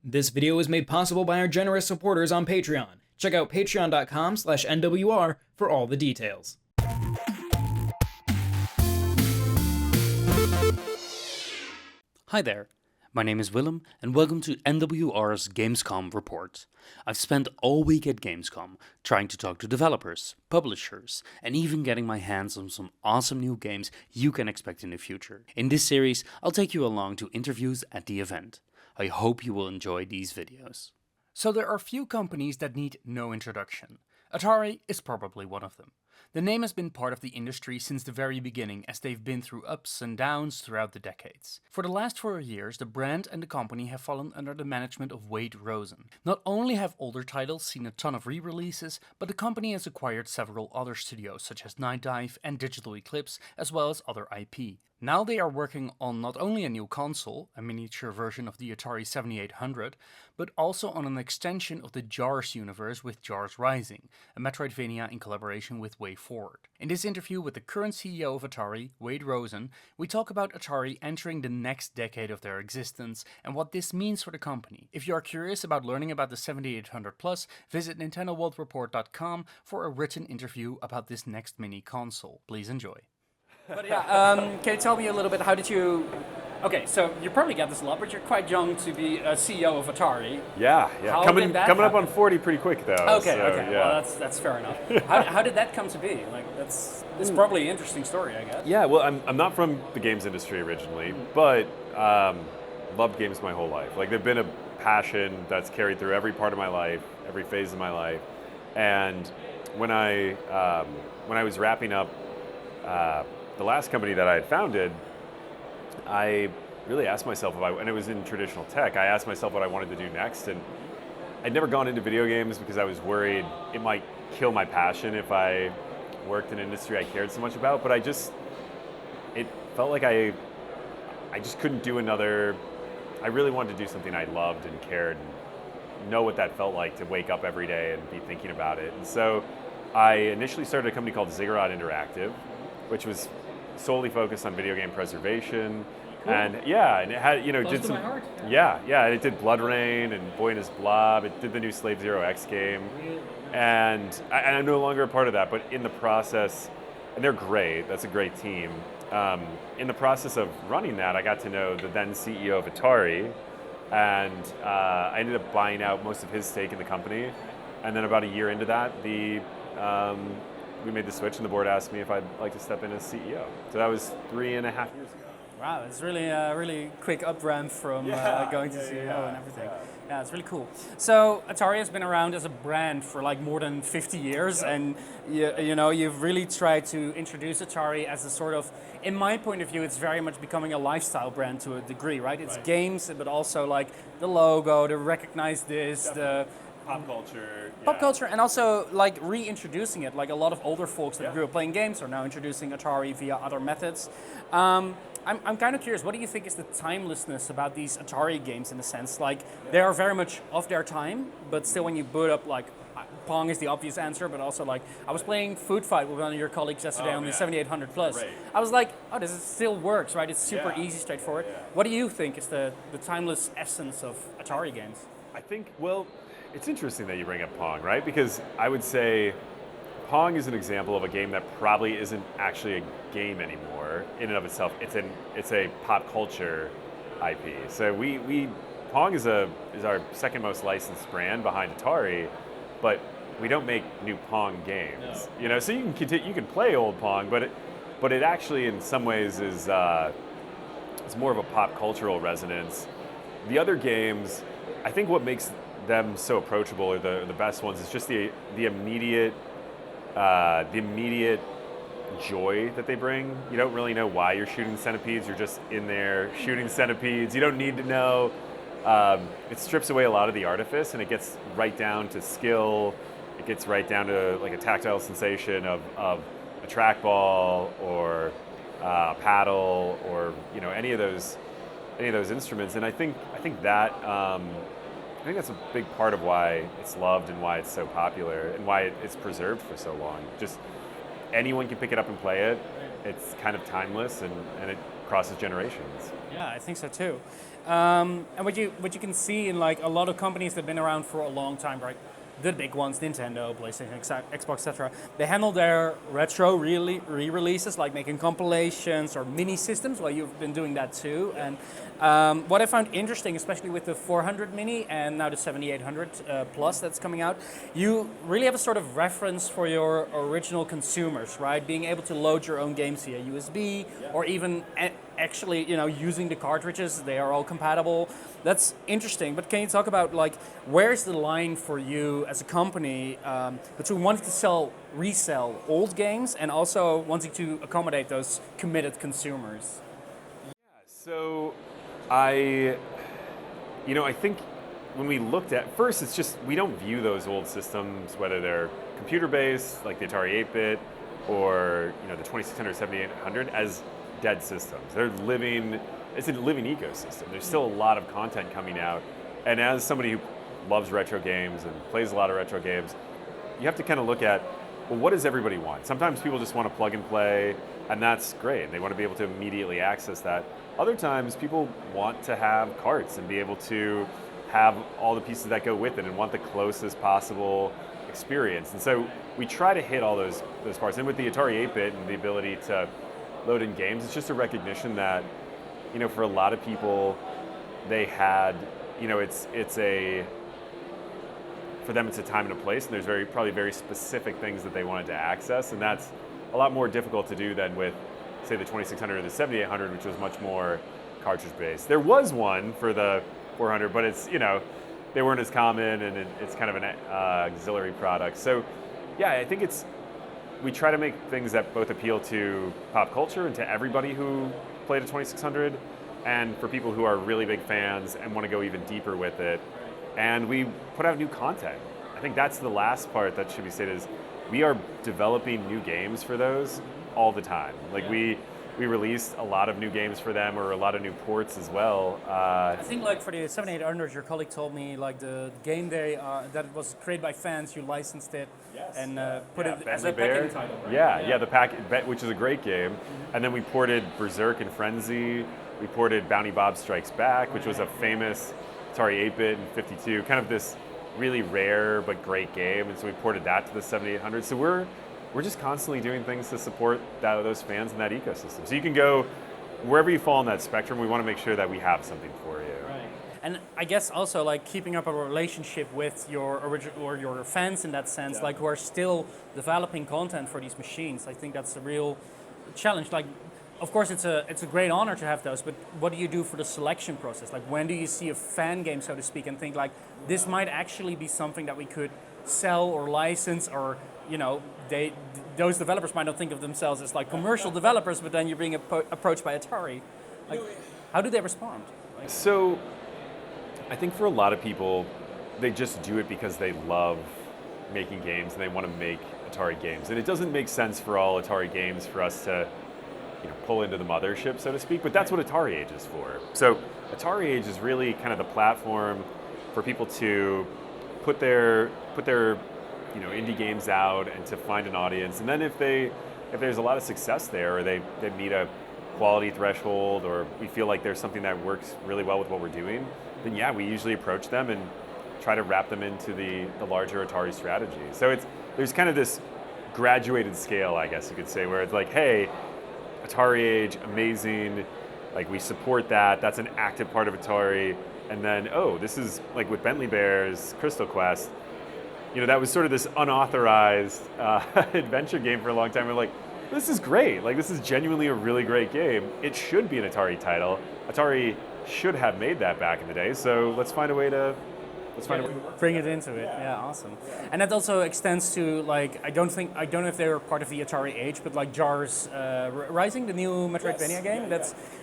This video is made possible by our generous supporters on Patreon. Check out patreon.com/NWR for all the details. Hi there, my name is Willem and welcome to NWR's Gamescom report. I've spent all week at Gamescom trying to talk to developers, publishers, and even getting my hands on some awesome new games you can expect in the future. In this series, I'll take you along to interviews at the event. I hope you will enjoy these videos. So there are few companies that need no introduction. Atari is probably one of them. The name has been part of the industry since the very beginning, as they've been through ups and downs throughout the decades. For the last 4 years, the brand and the company have fallen under the management of Wade Rosen. Not only have older titles seen a ton of re-releases, but the company has acquired several other studios such as Night Dive and Digital Eclipse, as well as other IP. Now they are working on not only a new console, a miniature version of the Atari 7800, but also on an extension of the Jars universe with Jars Rising, a Metroidvania in collaboration with WayForward. In this interview with the current CEO of Atari, Wade Rosen, we talk about Atari entering the next decade of their existence and what this means for the company. If you are curious about learning about the 7800 Plus, visit NintendoWorldReport.com for a written interview about this next mini console. Please enjoy. But yeah, can you tell me a little bit, how did you... Okay, so you probably get this a lot, but you're quite young to be a CEO of Atari. Yeah. Coming up on 40 pretty quick though. Okay. Yeah. Well, that's fair enough. How did that come to be? Like, it's probably an interesting story, I guess. Yeah, well, I'm not from the games industry originally, but loved games my whole life. Like, they've been a passion that's carried through every part of my life, every phase of my life. And when I was wrapping up the last company that I had founded, I really asked myself and it was in traditional tech, I asked myself what I wanted to do next, and I'd never gone into video games because I was worried it might kill my passion if I worked in an industry I cared so much about, but it felt like I just couldn't do I really wanted to do something I loved and cared and know what that felt like to wake up every day and be thinking about it. And so I initially started a company called Ziggurat Interactive, which was solely focused on video game preservation. Cool. And it had, did some, my heart. Yeah, it did Blood Rain and Boy and His Blob. It did the new Slave Zero X game. Really? And I'm no longer a part of that, but in the process, and they're great, that's a great team. In the process of running that, I got to know the then CEO of Atari, and I ended up buying out most of his stake in the company. And then about a year into that, we made the switch and the board asked me if I'd like to step in as CEO. So that was 3.5 years ago. Wow, it's really really quick up ramp from going to CEO and everything. Yeah, it's really cool. So Atari has been around as a brand for like more than 50 years, and you've really tried to introduce Atari as a sort of, in my point of view, it's very much becoming a lifestyle brand to a degree, right? It's games, but also like the logo, to recognize this, the pop culture, and also like reintroducing it. Like a lot of older folks that grew up playing games are now introducing Atari via other methods. I'm kind of curious, what do you think is the timelessness about these Atari games, in a sense? Like, they are very much of their time, but still when you boot up, like, Pong is the obvious answer, but also like, I was playing Food Fight with one of your colleagues yesterday on the 7800 Plus. Right. I was like, oh, this still works, right? It's super easy, straightforward. Yeah. What do you think is the timeless essence of Atari games? I think, well, it's interesting that you bring up Pong, right? Because I would say Pong is an example of a game that probably isn't actually a game anymore in and of itself. It's a pop culture IP. So Pong is our second most licensed brand behind Atari, but we don't make new Pong games. No. So you can play old Pong, but it actually in some ways is it's more of a pop cultural resonance. The other games, I think what makes them so approachable, or the best ones, is just the immediate joy that they bring. You don't really know why you're shooting centipedes. You're just in there shooting centipedes. You don't need to know. It strips away a lot of the artifice, and it gets right down to skill. It gets right down to like a tactile sensation of a trackball or a paddle, or any of those instruments. And I think that's a big part of why it's loved and why it's so popular and why it's preserved for so long. Just anyone can pick it up and play it. It's kind of timeless, and crosses generations. Yeah, I think so too. And what you can see in like a lot of companies that have been around for a long time, right? The big ones, Nintendo, PlayStation, Xbox, etc. They handle their retro re-releases, like making compilations or mini systems. Well, you've been doing that too. And what I found interesting, especially with the 400 mini and now the 7800 plus that's coming out, you really have a sort of reference for your original consumers, right? Being able to load your own games via USB, or even actually, using the cartridges. They are all compatible. That's interesting. But can you talk about like where's the line for you as a company between wanting to resell old games and also wanting to accommodate those committed consumers? So I think when we looked at, first it's just, we don't view those old systems, whether they're computer-based, like the Atari 8-bit, or the 2600, 7800, as dead systems. It's a living ecosystem. There's still a lot of content coming out. And as somebody who loves retro games and plays a lot of retro games, you have to kind of look at, well, what does everybody want? Sometimes people just want to plug and play, and that's great. They want to be able to immediately access that. Other times, people want to have carts and be able to have all the pieces that go with it and want the closest possible experience. And so we try to hit all those parts. And with the Atari 8-bit and the ability to load in games, it's just a recognition that, for a lot of people, they had, for them it's a time and a place, and there's probably very specific things that they wanted to access, and that's a lot more difficult to do than with, say, the 2600 or the 7800, which was much more cartridge-based. There was one for the 400, but it's, they weren't as common, and it's kind of an auxiliary product. So, yeah, I think we try to make things that both appeal to pop culture and to everybody who played a 2600, and for people who are really big fans and want to go even deeper with it. And we put out new content. I think that's the last part that should be stated, is we are developing new games for those all the time. Like we released a lot of new games for them, or a lot of new ports as well. I think like for the 7800, your colleague told me like the game that was created by fans, you licensed it and put it as a packing title. Right? Yeah, the pack, which is a great game. Mm-hmm. And then we ported Berserk and Frenzy. We ported Bounty Bob Strikes Back, which was a famous Atari 8-bit in '52, kind of this really rare but great game. And so we ported that to the 7800. So we're just constantly doing things to support those fans in that ecosystem. So you can go wherever you fall on that spectrum. We want to make sure that we have something for you. Right. And I guess also like keeping up a relationship with your original or your fans in that sense, like who are still developing content for these machines. I think that's a real challenge. Like, of course, it's a great honor to have those, but what do you do for the selection process? Like, when do you see a fan game, so to speak, and think like this might actually be something that we could sell or license, or those developers might not think of themselves as like commercial developers, but then you're being approached by Atari. Like, how do they respond? So, I think for a lot of people, they just do it because they love making games and they want to make Atari games. And it doesn't make sense for all Atari games for us to pull into the mothership, so to speak, but that's what Atari Age is for. So Atari Age is really kind of the platform for people to put their indie games out and to find an audience. And then if there's a lot of success there, or they meet a quality threshold, or we feel like there's something that works really well with what we're doing, then yeah, we usually approach them and try to wrap them into the larger Atari strategy. So there's kind of this graduated scale, I guess you could say, where it's like, hey, Atari Age, amazing, like we support that, that's an active part of Atari. And then, this is like with Bentley Bears, Crystal Quest, that was sort of this unauthorized adventure game for a long time. We're like, this is great, like this is genuinely a really great game. It should be an Atari title. Atari should have made that back in the day, so let's find a way to bring it into it. Yeah, awesome. And that also extends to like I don't know if they're part of the Atari Age, but like Jar's Rising, the new Metroidvania game.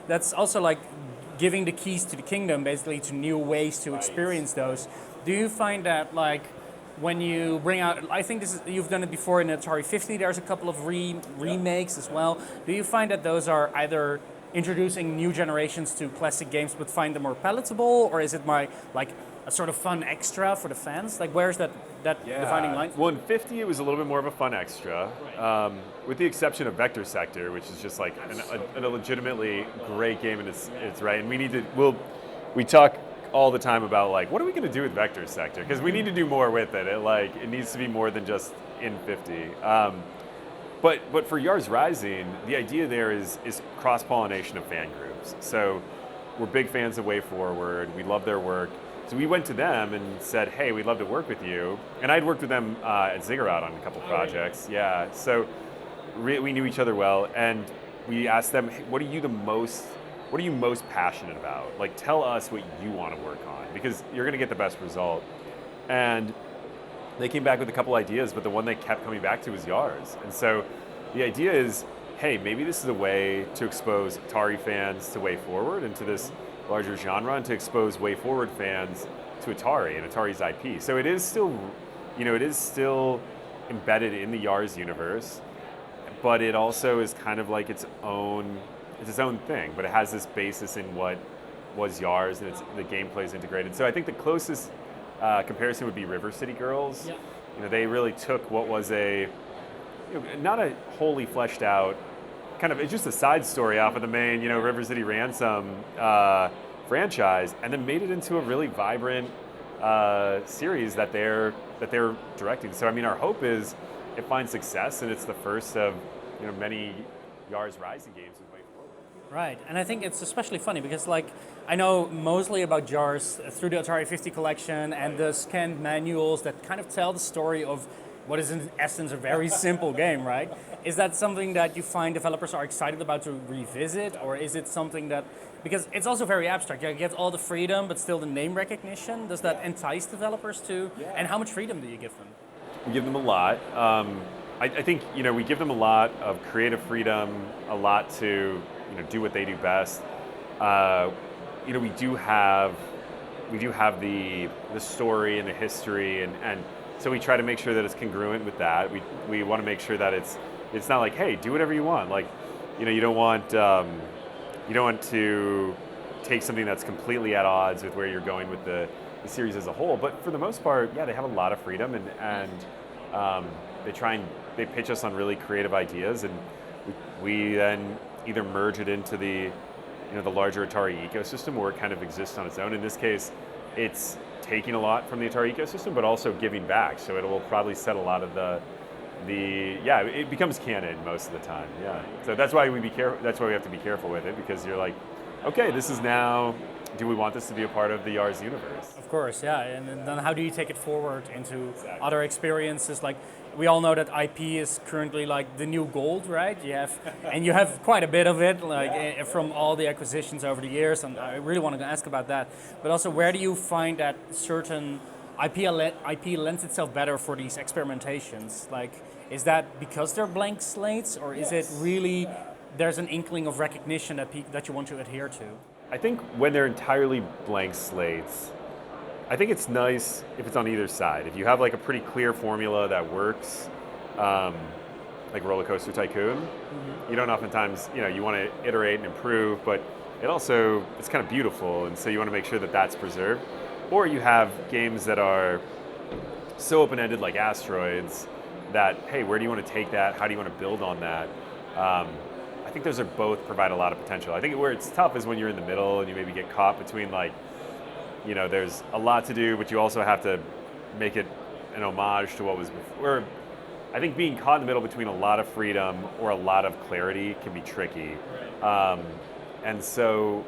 That's also like giving the keys to the kingdom, basically, to new ways to experience those. Do you find that like when you bring out, I think you've done it before in Atari 50. There's a couple of remakes as well. Do you find that those are either introducing new generations to classic games but find them more palatable, or is it like a sort of fun extra for the fans? Like, where's that defining line? Well, in 50, it was a little bit more of a fun extra, with the exception of Vector Sector, which is just like a legitimately great game in its right. And we talk all the time about like, what are we going to do with Vector Sector? Because we need to do more with it. It needs to be more than just in 50. But for Yars Rising, the idea there is cross-pollination of fan groups. So we're big fans of Way Forward. We love their work. So we went to them and said, hey, we'd love to work with you. And I'd worked with them at Ziggurat on a couple projects. Yeah, so we knew each other well. And we asked them, hey, what are you most passionate about? Like, tell us what you want to work on, because you're going to get the best result. And they came back with a couple ideas, but the one they kept coming back to was Yars. And so the idea is, hey, maybe this is a way to expose Atari fans to Way Forward and to this larger genre, and to expose Way Forward fans to Atari and Atari's IP. So it is still, embedded in the Yars universe, but it also is kind of like its own thing, but it has this basis in what was Yars, and the gameplay is integrated. So I think the closest comparison would be River City Girls. Yep. They really took what was not a wholly fleshed out, it's just a side story off of the main, River City Ransom franchise, and then made it into a really vibrant series that they're directing. So I mean, our hope is it finds success, and it's the first of many Yars Rising games with Way Forward. Right, and I think it's especially funny because I know mostly about Yars through the Atari 50 collection and the scanned manuals that kind of tell the story of what is in essence a very simple game, right? Is that something that you find developers are excited about to revisit, or is it something that, because it's also very abstract, you get all the freedom but still the name recognition, does that entice developers to, and how much freedom do you give them? We give them a lot. I think we give them a lot of creative freedom, a lot to do what they do best. We do have the story and the history, and so we try to make sure that it's congruent with that. We want to make sure that it's not like, hey, do whatever you want. Like, you don't want to take something that's completely at odds with where you're going with the series as a whole. But for the most part, yeah, they have a lot of freedom, and they pitch us on really creative ideas, and we then either merge it into the larger Atari ecosystem, or it kind of exists on its own. In this case, it's taking a lot from the Atari ecosystem, but also giving back. So it will probably set a lot of it becomes canon most of the time. Yeah. So that's why we have to be careful with it, because you're like, okay, this is now, do we want this to be a part of the Yars universe? Of course, yeah. And then how do you take it forward into other experiences? Like, we all know that IP is currently like the new gold, right? You have quite a bit of it, from all the acquisitions over the years, and I really wanted to ask about that. But also, where do you find that certain IP lends itself better for these experimentations? Like, is that because they're blank slates, or is it really there's an inkling of recognition that you want to adhere to? I think when they're entirely blank slates, I think it's nice if it's on either side. If you have like a pretty clear formula that works, like Roller Coaster Tycoon, you don't oftentimes, you want to iterate and improve, but it's kind of beautiful, and so you want to make sure that that's preserved. Or you have games that are so open-ended, like Asteroids, that, hey, where do you want to take that? How do you want to build on that? I think those are both provide a lot of potential. I think where it's tough is when you're in the middle and you maybe get caught between there's a lot to do, but you also have to make it an homage to what was before. I think being caught in the middle between a lot of freedom or a lot of clarity can be tricky. And so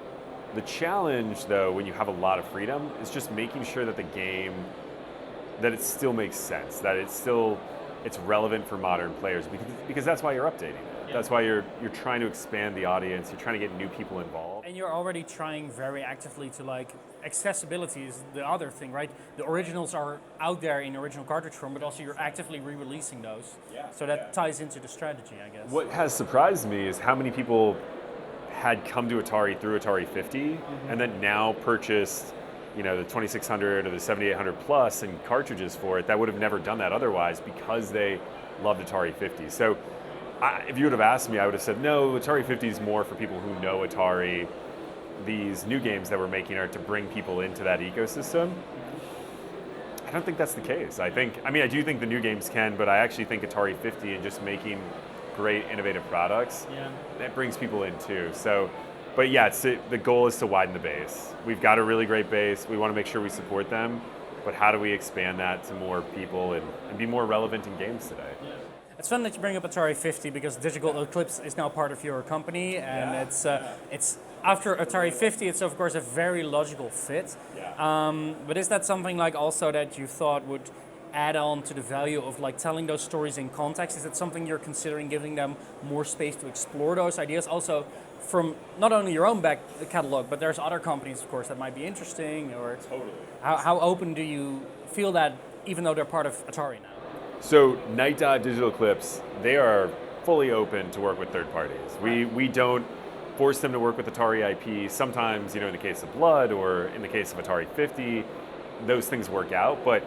the challenge, though, when you have a lot of freedom, is just making sure that the game, that it still makes sense, that it's relevant for modern players, because that's why you're updating it. That's why you're trying to expand the audience, you're trying to get new people involved. And you're already trying very actively to accessibility is the other thing, right? The originals are out there in original cartridge form, but also you're actively re-releasing those. So that ties into the strategy, I guess. What has surprised me is how many people had come to Atari through Atari 50 and then now purchased the 2600 or the 7800 plus and cartridges for it that would have never done that otherwise, because they loved Atari 50. So if you would have asked me, I would have said, no, Atari 50 is more for people who know Atari these new games that we're making are to bring people into that ecosystem. I don't think that's the case. I do think the new games can, but I actually think Atari 50 and just making great innovative products, that brings people in too. So, but yeah, the goal is to widen the base. We've got a really great base. We want to make sure we support them, but how do we expand that to more people and be more relevant in games today? It's fun that you bring up Atari 50 because Digital Eclipse is now part of your company, and it's after Atari 50, it's of course a very logical fit. But is that something like also that you thought would add on to the value of like telling those stories in context? Is it something you're considering giving them more space to explore those ideas? Also, from not only your own back catalog, but there's other companies, of course, that might be interesting. Or totally. How open do you feel that, even though they're part of Atari now? So Night Dive, Digital Eclipse, they are fully open to work with third parties. We don't force them to work with Atari IP. Sometimes, in the case of Blood or in the case of Atari 50, those things work out. But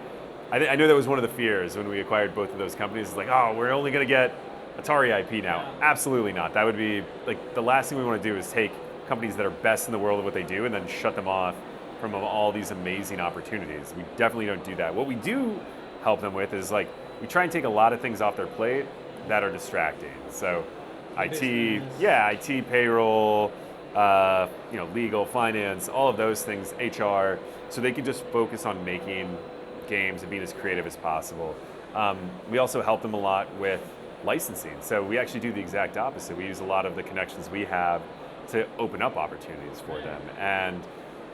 I know that was one of the fears when we acquired both of those companies. It's like, oh, we're only going to get Atari IP now. Absolutely not. That would be like the last thing we want to do is take companies that are best in the world at what they do and then shut them off from all these amazing opportunities. We definitely don't do that. What we do help them with is like, we try and take a lot of things off their plate that are distracting. So IT, payroll, legal, finance, all of those things, HR, so they can just focus on making games and being as creative as possible. We also help them a lot with licensing. So we actually do the exact opposite. We use a lot of the connections we have to open up opportunities for them. And,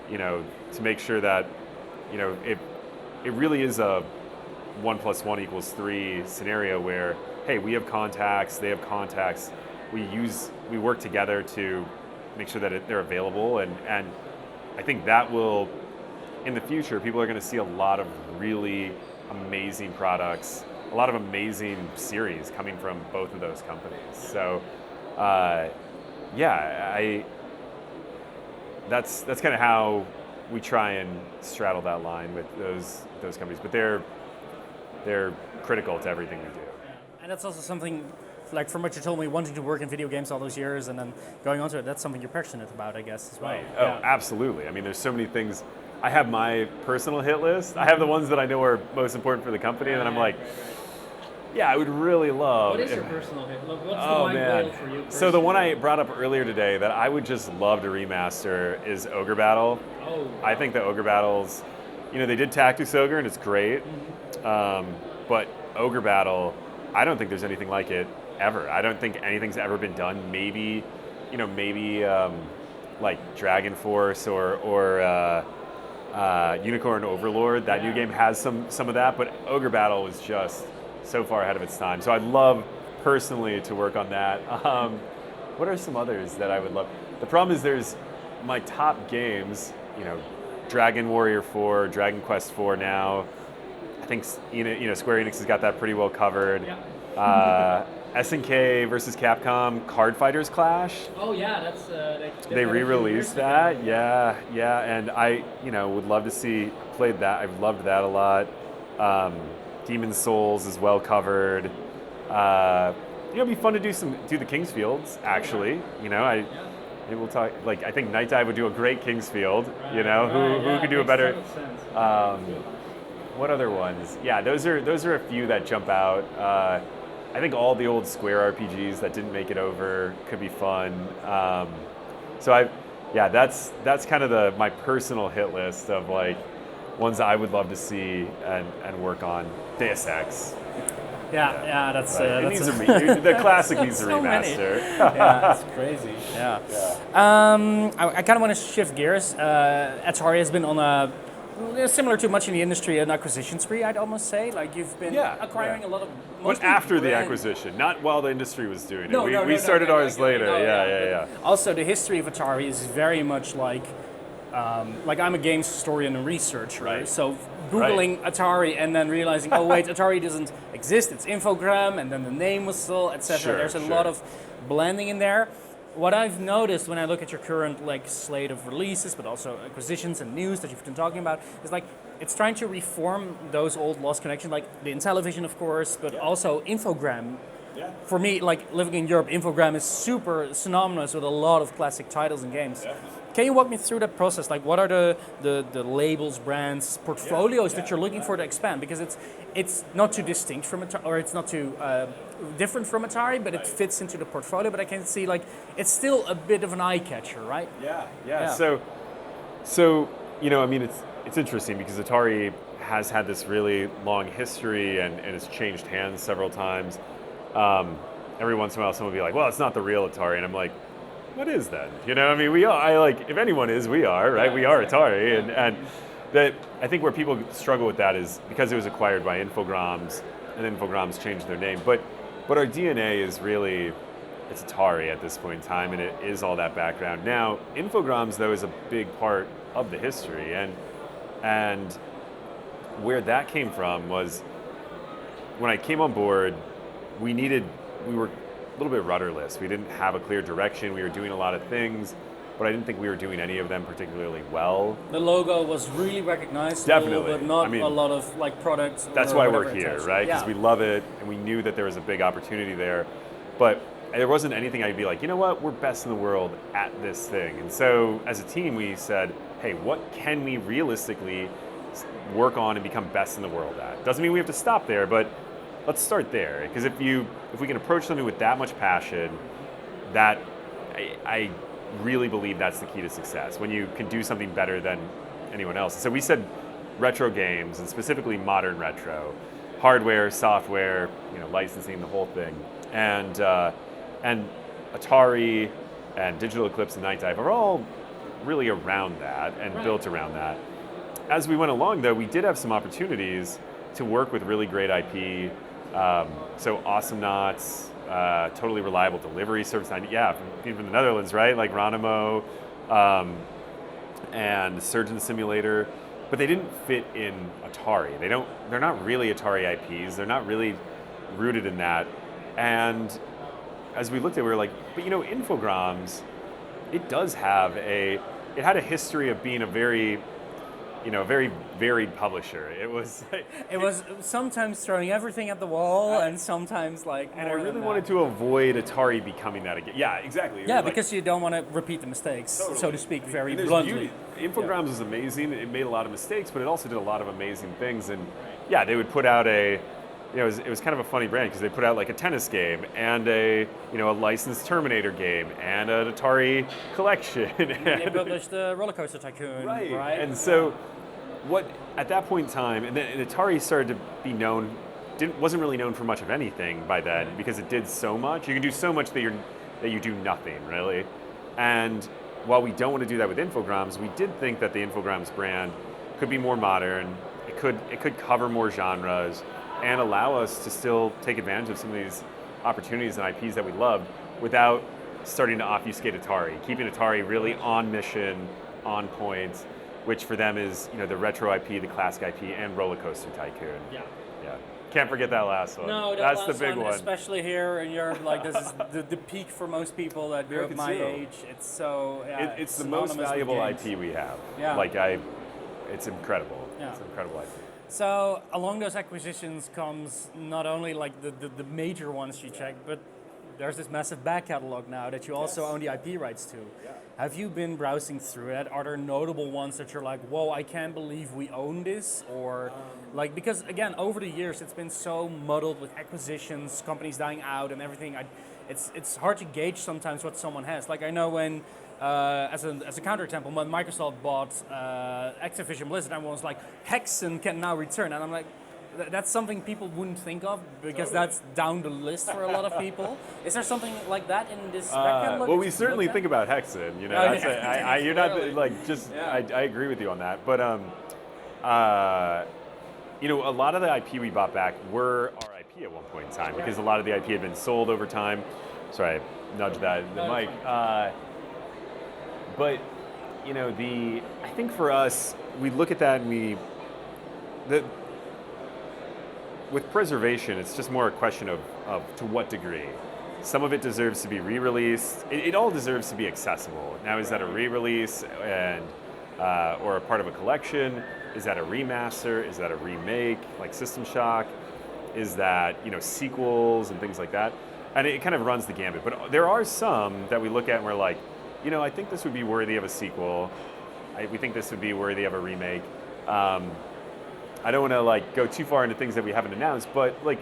to make sure that, it really is a 1 + 1 = 3 scenario where, hey, we have contacts, they have contacts. We work together to make sure that they're available. And I think that will, in the future, people are going to see a lot of really amazing products, a lot of amazing series coming from both of those companies. So, that's kind of how we try and straddle that line with those companies. But they're critical to everything we do. And that's also something, like from what you told me, wanting to work in video games all those years and then going on to it, that's something you're passionate about, I guess, as well. Right. Oh, absolutely. I mean, there's so many things. I have my personal hit list. I have the ones that I know are most important for the company, and then I'm like, yeah, I would really love. What is your personal hit? What's the one goal for you personally? So the one I brought up earlier today that I would just love to remaster is Ogre Battle. Oh. I think the Ogre Battles, they did Tactics Ogre and it's great, but Ogre Battle, I don't think there's anything like it ever. I don't think anything's ever been done. Maybe like Dragon Force or Unicorn Overlord. That new game has some of that, but Ogre Battle was just so far ahead of its time. So I'd love personally to work on that. What are some others that I would love? The problem is there's my top games, Dragon Warrior 4, Dragon Quest 4 now. I think Square Enix has got that pretty well covered. Yeah. SNK versus Capcom Card Fighters Clash. Oh yeah, that's they re-released that. Yeah, and I would love to see played that. I've loved that a lot. Demon's Souls is well covered. It'd be fun to do the Kingsfields actually. Maybe we'll talk. Like I think Night Dive would do a great Kingsfield. Who could do a better? What other ones? Yeah, those are a few that jump out. I think all the old Square RPGs that didn't make it over could be fun. That's kind of my personal hit list of like ones I would love to see and work on. Deus Ex. Yeah, that's the classic needs a remaster. Yeah, that's crazy. Yeah. I kind of want to shift gears. Atari has been on a similar to much in the industry, an acquisition spree, I'd almost say. Like you've been acquiring a lot of. But after the acquisition, not while the industry was doing it. We started ours later. Yeah. Also, the history of Atari is very much like I'm a games historian and researcher, right? So Googling Atari and then realizing, oh wait, Atari doesn't exist. It's Infogram, and then the name was still, etc. There's a lot of blending in there. What I've noticed when I look at your current slate of releases, but also acquisitions and news that you've been talking about, is it's trying to reform those old lost connections, like the Intellivision, of course, but also Infogram. Yeah. For me, living in Europe, Infogram is super synonymous with a lot of classic titles and games. Can you walk me through that process? Like, what are the labels, brands, portfolios that you're looking for to expand? Because it's not too distinct from Atari, or it's not too different from Atari, but it fits into the portfolio. But I can see like it's still a bit of an eye catcher, right? Yeah. So I mean, it's interesting because Atari has had this really long history and it's changed hands several times. Every once in a while, someone will be like, "Well, it's not the real Atari," and I'm like, "What is then?" I mean, we are. If anyone is, we are, right? We are Atari, and that I think where people struggle with that is because it was acquired by Infograms, and Infograms changed their name. But our DNA is really, it's Atari at this point in time, and it is all that background. Now, Infograms though is a big part of the history, and where that came from was when I came on board, we were a little bit rudderless. We didn't have a clear direction. We were doing a lot of things, but I didn't think we were doing any of them particularly well. The logo was really recognizable, Definitely. but not a lot of like products. That's why we're here, right? Because we love it, and we knew that there was a big opportunity there, but there wasn't anything I'd be like, you know what, we're best in the world at this thing. And so as a team, we said, hey, what can we realistically work on and become best in the world at? Doesn't mean we have to stop there, but let's start there. Because if we can approach something with that much passion, that I really believe that's the key to success. When you can do something better than anyone else. So we said retro games, and specifically modern retro, hardware, software, licensing, the whole thing, and Atari and Digital Eclipse and Night Dive are all really around that and built around that. As we went along, though, we did have some opportunities to work with really great IP. So Awesome Knots, totally reliable delivery service. From the Netherlands, right? Like Ranamo and Surgeon Simulator, but they didn't fit in Atari. They're not really Atari IPs. They're not really rooted in that. And as we looked at it, we were like, but Infograms, it had a history of being a very varied publisher. It was sometimes throwing everything at the wall, and sometimes like. And I really wanted to avoid Atari becoming that again. Yeah, exactly. Yeah, because you don't want to repeat the mistakes, so to speak, very bluntly. Infograms was amazing. It made a lot of mistakes, but it also did a lot of amazing things. And yeah, they would put out it was kind of a funny brand because they put out like a tennis game and a licensed Terminator game and an Atari collection. They published the Roller Coaster Tycoon, right? And so, at that point in time, and then Atari started to be known, wasn't really known for much of anything by then because it did so much. You can do so much that you do nothing really. And while we don't want to do that with Infograms, we did think that the Infograms brand could be more modern. It could cover more genres and allow us to still take advantage of some of these opportunities and IPs that we loved without starting to obfuscate Atari, keeping Atari really on mission, on point, which for them is the retro IP, the classic IP, and Roller Coaster Tycoon. Yeah. Can't forget that last one. No, that's the big one. Especially here in Europe, like this is the peak for most people that grew up my age. It's so. It's the most valuable IP we have. Yeah. It's incredible. Yeah. It's an incredible IP. So along those acquisitions comes not only like the major ones you check, but there's this massive back catalog now that you also own the IP rights to. Yeah. Have you been browsing through it? Are there notable ones that you're like, whoa, I can't believe we own this? Or because again, over the years, it's been so muddled with acquisitions, companies dying out and everything. It's hard to gauge sometimes what someone has. Like I know when, as a counterexample, when Microsoft bought Activision Blizzard, everyone was like, Hexen can now return. And I'm like, that's something people wouldn't think of because that's down the list for a lot of people. Is there something like that in this back catalog? Well, we certainly think about Hexen. You're not like just. I agree with you on that, but a lot of the IP we bought back were our IP at one point in time because a lot of the IP had been sold over time. Sorry, I nudged the mic. But I think for us, we look at that and with preservation, it's just more a question of to what degree. Some of it deserves to be re-released. It all deserves to be accessible. Now, is that a re-release and or a part of a collection? Is that a remaster? Is that a remake, like System Shock? Is that sequels and things like that? And it kind of runs the gambit. But there are some that we look at and we're like, I think this would be worthy of a sequel. We think this would be worthy of a remake. I don't want to like go too far into things that we haven't announced, but like,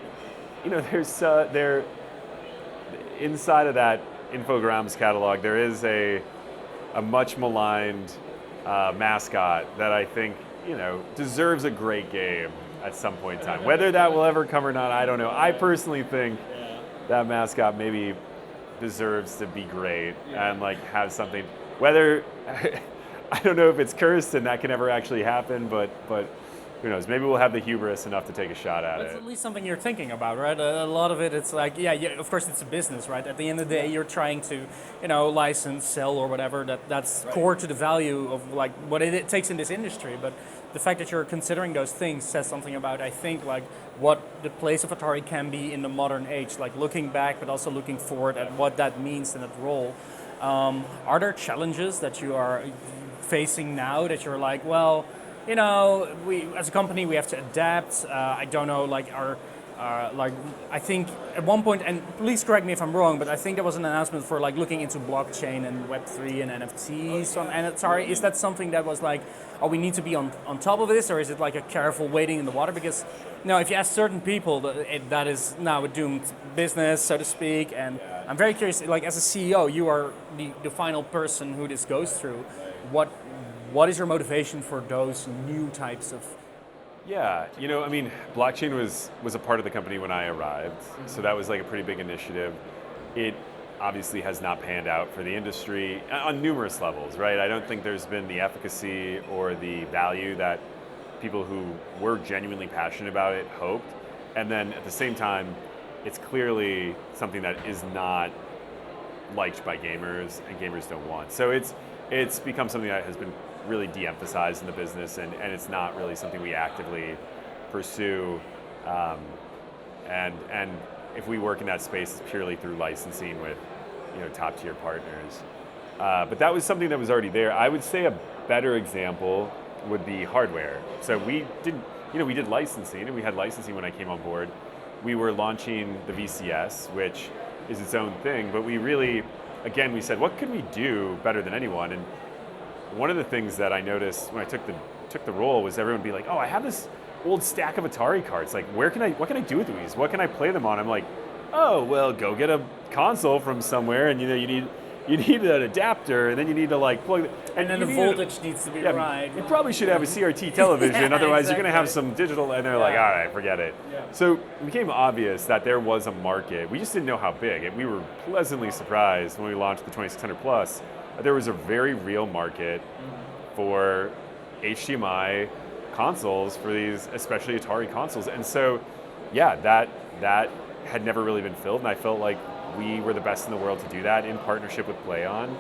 there's there inside of that Infograms catalog, there is a much maligned mascot that I think deserves a great game at some point in time. Whether that will ever come or not, I don't know. I personally think that mascot maybe deserves to be great and like have something. Whether I don't know if it's cursed and that can ever actually happen, but who knows? Maybe we'll have the hubris enough to take a shot at it. It's at least something you're thinking about, right? A lot of it, it's like, yeah, of course it's a business, right? At the end of the day, you're trying to, license, sell, or whatever. That's core to the value of like what it takes in this industry. But the fact that you're considering those things says something about, I think, like what the place of Atari can be in the modern age. Like looking back, but also looking forward at what that means in that role. Are there challenges that you are facing now that you're like, well, we as a company we have to adapt. I don't know, like I think at one point, and please correct me if I'm wrong, but I think there was an announcement for like looking into blockchain and Web3 and NFTs from Atari. Is that something that was like, oh, we need to be on top of this, or is it like a careful wading in the water? Because if you ask certain people, that is now a doomed business, so to speak. And I'm very curious, like as a CEO, you are the final person who this goes through. What is your motivation for those new types of? Yeah, blockchain was a part of the company when I arrived, so that was like a pretty big initiative. It obviously has not panned out for the industry on numerous levels, right? I don't think there's been the efficacy or the value that people who were genuinely passionate about it hoped. And then at the same time, it's clearly something that is not liked by gamers and gamers don't want. So it's become something that has been really de-emphasized in the business, and it's not really something we actively pursue. And if we work in that space, it's purely through licensing with top tier partners. But that was something that was already there. I would say a better example would be hardware. So we did licensing, and we had licensing when I came on board. We were launching the VCS, which is its own thing, but we really, again, we said, what could we do better than anyone? And one of the things that I noticed when I took the role was everyone would be like, oh, I have this old stack of Atari cards. Like, what can I do with these? What can I play them on? I'm like, oh, well, go get a console from somewhere, and you need an adapter, and then you need to like plug it. And then the voltage needs to be right. You probably should have a CRT television, otherwise you're going to have some digital, and they're like, all right, forget it. Yeah. So it became obvious that there was a market. We just didn't know how big. And we were pleasantly surprised when we launched the 2600 Plus. There was a very real market for HDMI consoles for these, especially Atari consoles. And so, yeah, that had never really been filled, and I felt like we were the best in the world to do that in partnership with PlayOn.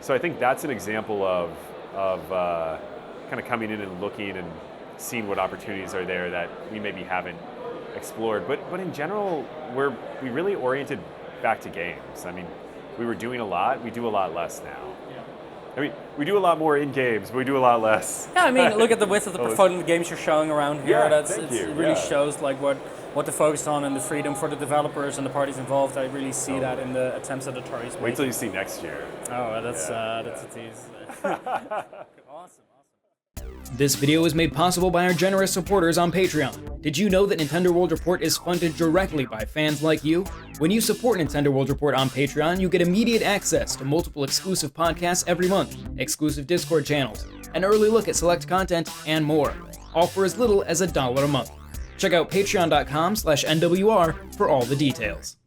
So I think that's an example of kind of coming in and looking and seeing what opportunities are there that we maybe haven't explored. But in general, we really oriented back to games. I mean, we were doing a lot. We do a lot less now. Yeah. I mean, we do a lot more in games, but we do a lot less. Yeah, I mean, look at the width of the portfolio of games you're showing around here. Yeah, it really shows like what to focus on and the freedom for the developers and the parties involved. I really see that in the attempts that Atari's making. Wait till you see next year. Oh, that's a tease. Awesome. This video was made possible by our generous supporters on Patreon. Did you know that Nintendo World Report is funded directly by fans like you? When you support Nintendo World Report on Patreon, you get immediate access to multiple exclusive podcasts every month, exclusive Discord channels, an early look at select content, and more, all for as little as $1 a month. Check out patreon.com/NWR for all the details.